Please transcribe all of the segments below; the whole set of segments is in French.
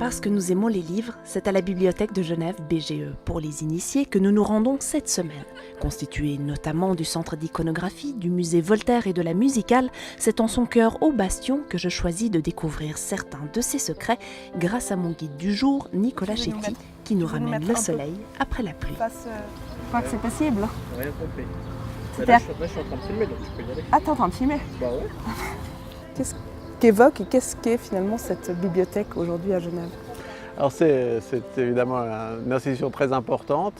Parce que nous aimons les livres, c'est à la Bibliothèque de Genève, BGE, pour les initiés que nous nous rendons cette semaine. Constituée notamment du centre d'iconographie, du musée Voltaire et de la musicale, c'est en son cœur au Bastion que je choisis de découvrir certains de ses secrets grâce à mon guide du jour, Nicolas Chetty, qui nous ramène le soleil après la pluie. Je crois que c'est possible. Rien compris. C'était Là, je suis en train de filmer, donc je peux y aller. Ah, t'es en train de filmer? Bah ouais. Qu'est-ce qu'évoque et qu'est-ce qu'est finalement cette bibliothèque aujourd'hui à Genève? Alors c'est évidemment une institution très importante.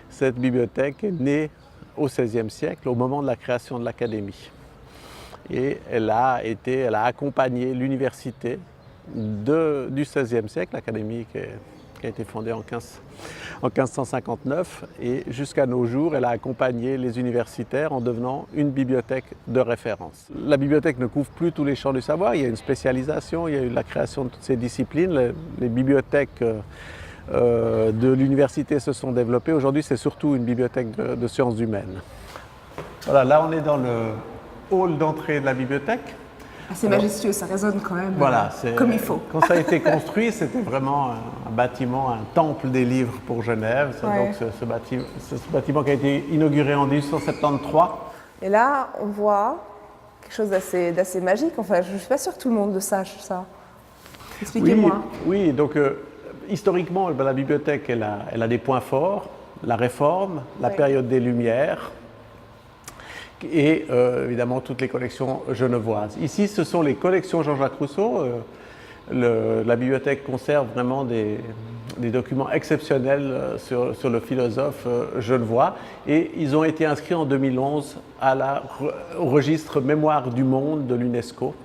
Cette bibliothèque est née au XVIe siècle, au moment de la création de l'Académie. Et elle a accompagné l'université du XVIe siècle, l'Académie qui a été fondée en 1559, et jusqu'à nos jours, elle a accompagné les universitaires en devenant une bibliothèque de référence. La bibliothèque ne couvre plus tous les champs du savoir, il y a une spécialisation, il y a eu la création de toutes ces disciplines. Les bibliothèques de l'université se sont développées. Aujourd'hui, c'est surtout une bibliothèque de sciences humaines. Voilà, là on est dans le hall d'entrée de la bibliothèque. C'est majestueux, ça résonne quand même comme il faut. Quand ça a été construit, c'était vraiment un bâtiment, un temple des livres pour Genève. C'est donc ce bâtiment qui a été inauguré en 1873. Et là, on voit quelque chose d'assez magique. Enfin, je ne suis pas sûre que tout le monde le sache, ça. Expliquez-moi. Oui, donc historiquement, la bibliothèque, elle a des points forts. La Réforme, la période des Lumières, et évidemment toutes les collections genevoises. Ici, ce sont les collections Jean-Jacques Rousseau. La bibliothèque conserve vraiment des documents exceptionnels sur le philosophe genevois, et ils ont été inscrits en 2011 au registre Mémoire du monde de l'UNESCO.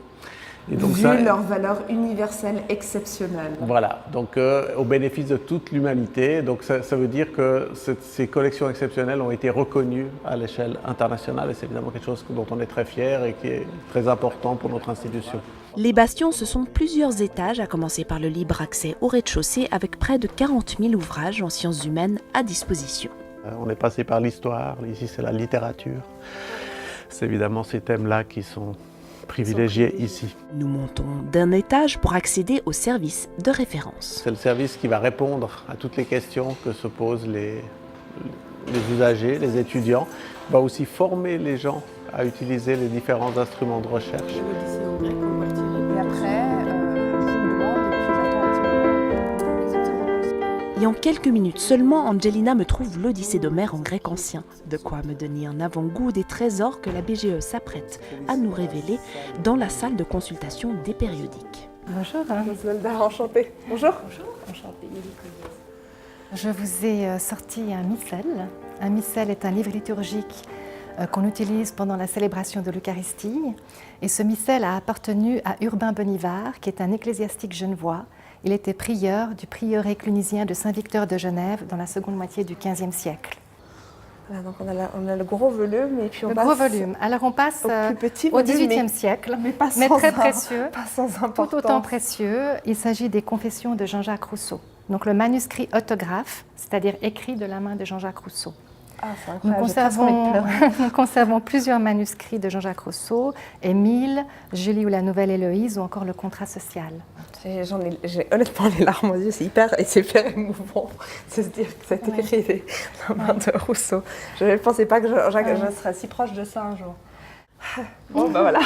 Et donc leur valeur universelle exceptionnelle. Voilà, donc au bénéfice de toute l'humanité. Donc ça veut dire que ces collections exceptionnelles ont été reconnues à l'échelle internationale, et c'est évidemment quelque chose dont on est très fier et qui est très important pour notre institution. Les Bastions, ce sont plusieurs étages, à commencer par le libre accès au rez-de-chaussée, avec près de 40 000 ouvrages en sciences humaines à disposition. On est passé par l'histoire, ici c'est la littérature. C'est évidemment ces thèmes-là qui sont privilégiés ici. Nous montons d'un étage pour accéder au service de référence. C'est le service qui va répondre à toutes les questions que se posent les usagers, les étudiants. Il va aussi former les gens à utiliser les différents instruments de recherche. Et après, Et en quelques minutes seulement, Angelina me trouve l'Odyssée d'Homère en grec ancien. De quoi me donner un avant-goût des trésors que la BGE s'apprête à nous révéler dans la salle de consultation des périodiques. Bonjour. Zelda, enchantée. Bonjour. Bonjour. Enchantée. Je vous ai sorti un missel. Un missel est un livre liturgique qu'on utilise pendant la célébration de l'Eucharistie. Et ce missel a appartenu à Urbain Bonivard, qui est un ecclésiastique genevois. Il était prieur du prieuré clunisien de Saint-Victor de Genève dans la seconde moitié du XVe siècle. Voilà, donc on a le gros volume et puis on passe gros volume. Alors on passe au XVIIIe siècle, mais très précieux, pas sans importance. Tout autant précieux. Il s'agit des Confessions de Jean-Jacques Rousseau. Donc le manuscrit autographe, c'est-à-dire écrit de la main de Jean-Jacques Rousseau. Ah, c'est incroyable. Nous conservons plusieurs manuscrits de Jean-Jacques Rousseau, Émile, Julie ou la Nouvelle Héloïse ou encore le Contrat social. J'ai honnêtement les larmes aux yeux, c'est hyper émouvant de se dire que ça a été écrit de la main de Rousseau. Je ne pensais pas que je serais si proche de ça un jour. Bon, bah voilà.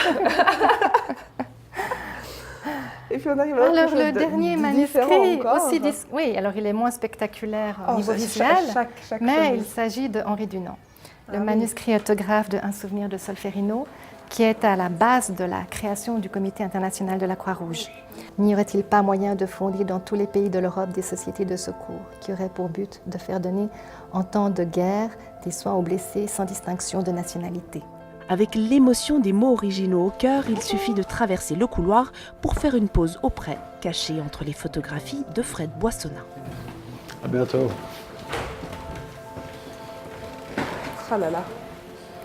Et puis on arrive à alors le dernier manuscrit aussi, oui, alors il est moins spectaculaire au niveau visuel, mais il s'agit de Henri Dunant, le manuscrit autographe de Un souvenir de Solferino, qui est à la base de la création du Comité international de la Croix-Rouge. N'y aurait-il pas moyen de fonder dans tous les pays de l'Europe des sociétés de secours qui auraient pour but de faire donner en temps de guerre des soins aux blessés sans distinction de nationalité? Avec l'émotion des mots originaux au cœur, il suffit de traverser le couloir pour faire une pause auprès, cachée entre les photographies de Fred Boissonnat. À bientôt. Oh là là,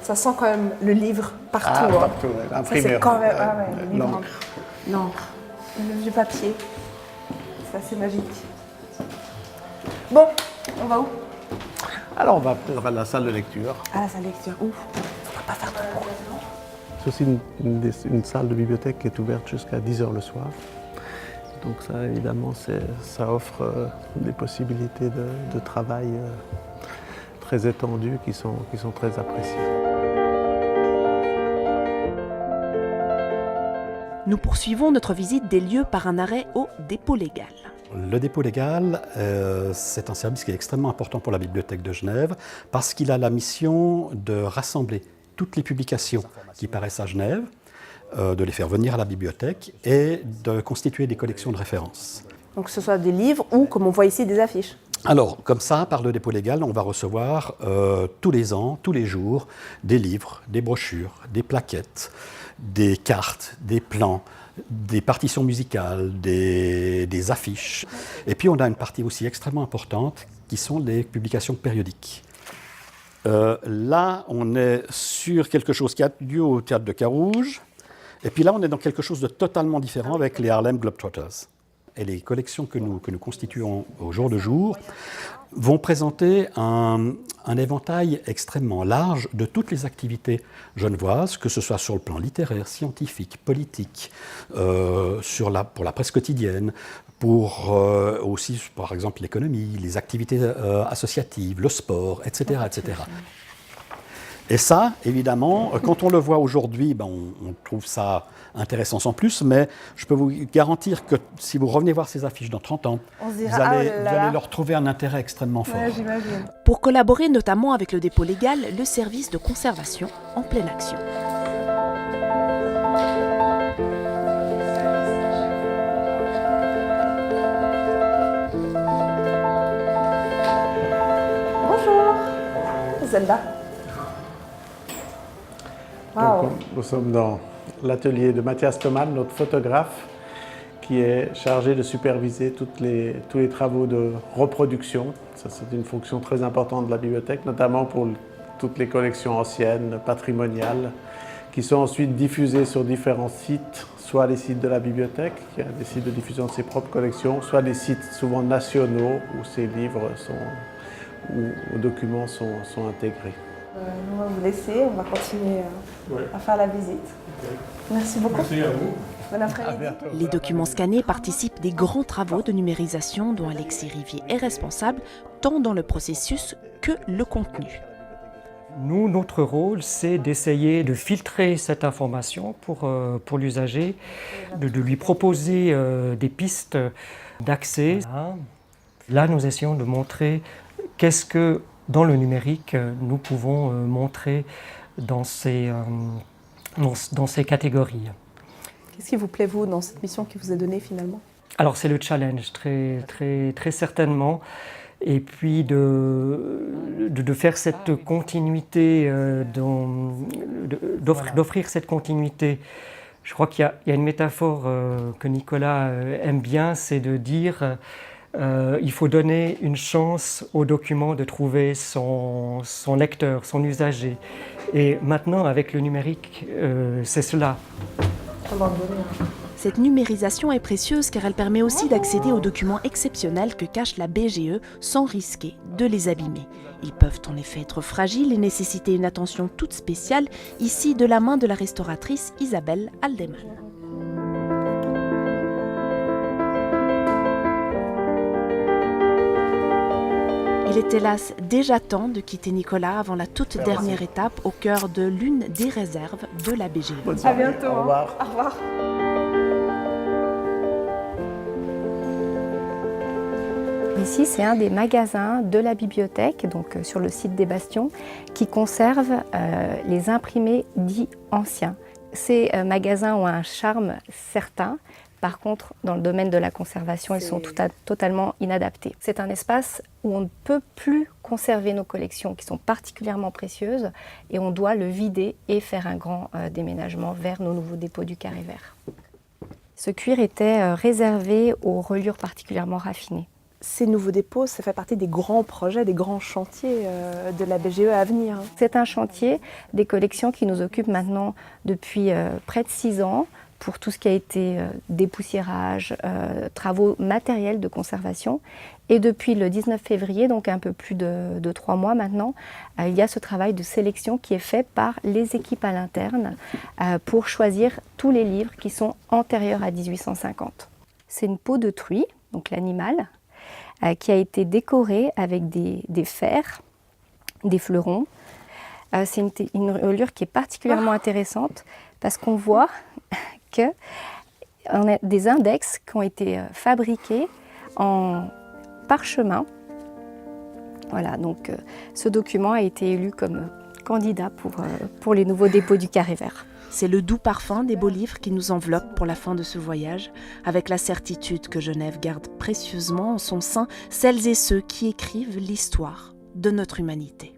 ça sent quand même le livre partout. Ah, partout, imprimé. C'est quand même l'encre. Du papier, c'est assez magique. Bon, on va où? Alors on va peut-être à la salle de lecture. Ah, la salle de lecture, ouf. Pas faire de bruit. C'est aussi une salle de bibliothèque qui est ouverte jusqu'à 10h le soir. Donc ça, évidemment, ça offre des possibilités de travail très étendues qui sont très appréciées. Nous poursuivons notre visite des lieux par un arrêt au dépôt légal. Le dépôt légal, c'est un service qui est extrêmement important pour la Bibliothèque de Genève parce qu'il a la mission de rassembler toutes les publications qui paraissent à Genève, de les faire venir à la bibliothèque et de constituer des collections de référence. Donc que ce soit des livres ou, comme on voit ici, des affiches. Alors, comme ça, par le dépôt légal, on va recevoir tous les ans, tous les jours, des livres, des brochures, des plaquettes, des cartes, des plans, des partitions musicales, des affiches. Et puis on a une partie aussi extrêmement importante qui sont les publications périodiques. Là, on est sur quelque chose qui a lieu au Théâtre de Carouge. Et puis là, on est dans quelque chose de totalement différent avec les Harlem Globetrotters. Et les collections que nous constituons au jour le jour vont présenter un éventail extrêmement large de toutes les activités genevoises, que ce soit sur le plan littéraire, scientifique, politique, pour la presse quotidienne, pour aussi, par exemple, l'économie, les activités associatives, le sport, etc., etc. Et ça, évidemment, quand on le voit aujourd'hui, on trouve ça intéressant sans plus, mais je peux vous garantir que si vous revenez voir ces affiches dans 30 ans, vous allez leur trouver un intérêt extrêmement fort. Ouais, j'imagine. Pour collaborer notamment avec le dépôt légal, le service de conservation en pleine action. Bonjour, Zelda. Wow. Donc, nous sommes dans l'atelier de Mathias Thoman, notre photographe, qui est chargé de superviser tous les travaux de reproduction. Ça, c'est une fonction très importante de la bibliothèque, notamment pour toutes les collections anciennes, patrimoniales, qui sont ensuite diffusées sur différents sites, soit les sites de la bibliothèque, qui a des sites de diffusion de ses propres collections, soit des sites souvent nationaux où ces livres ou documents sont intégrés. Nous, on va vous laisser, on va continuer à faire la visite. Merci beaucoup. Merci à vous. Bon après-midi. Les documents scannés participent des grands travaux de numérisation dont Alexis Rivier est responsable, tant dans le processus que le contenu. Nous, notre rôle, c'est d'essayer de filtrer cette information pour l'usager, de lui proposer des pistes d'accès. Là, nous essayons de montrer qu'est-ce que, dans le numérique, nous pouvons montrer dans ces catégories. Qu'est-ce qui vous plaît, vous, dans cette mission qui vous est donnée finalement? Alors c'est le challenge, très certainement. Et puis de faire cette continuité, d'offrir cette continuité. Je crois qu'il y a une métaphore que Nicolas aime bien, c'est de dire il faut donner une chance au document de trouver son lecteur, son usager. Et maintenant, avec le numérique, c'est cela. Cette numérisation est précieuse car elle permet aussi d'accéder aux documents exceptionnels que cache la BGE sans risquer de les abîmer. Ils peuvent en effet être fragiles et nécessiter une attention toute spéciale, ici de la main de la restauratrice Isabelle Aldeman. Il est hélas déjà temps de quitter Nicolas avant la toute dernière étape au cœur de l'une des réserves de la BGE. Bonne soirée. À bientôt. Au revoir. Au revoir. Ici, c'est un des magasins de la bibliothèque, donc sur le site des Bastions, qui conserve les imprimés dits anciens. Ces magasins ont un charme certain. Par contre, dans le domaine de la conservation, ils sont totalement inadaptés. C'est un espace où on ne peut plus conserver nos collections qui sont particulièrement précieuses et on doit le vider et faire un grand déménagement vers nos nouveaux dépôts du Carré Vert. Ce cuir était réservé aux reliures particulièrement raffinées. Ces nouveaux dépôts, ça fait partie des grands projets, des grands chantiers de la BGE à venir. C'est un chantier des collections qui nous occupe maintenant depuis près de 6 ans pour tout ce qui a été dépoussiérage, travaux matériels de conservation. Et depuis le 19 février, donc un peu plus de 3 mois maintenant, il y a ce travail de sélection qui est fait par les équipes à l'interne pour choisir tous les livres qui sont antérieurs à 1850. c'est une peau de truie, donc l'animal, qui a été décorée avec des fers, des fleurons. C'est une reliure qui est particulièrement intéressante parce qu'on voit qu'on a des index qui ont été fabriqués en parchemin. Voilà, donc ce document a été élu comme candidat pour les nouveaux dépôts du Carré Vert. C'est le doux parfum des beaux livres qui nous enveloppe pour la fin de ce voyage, avec la certitude que Genève garde précieusement en son sein celles et ceux qui écrivent l'histoire de notre humanité.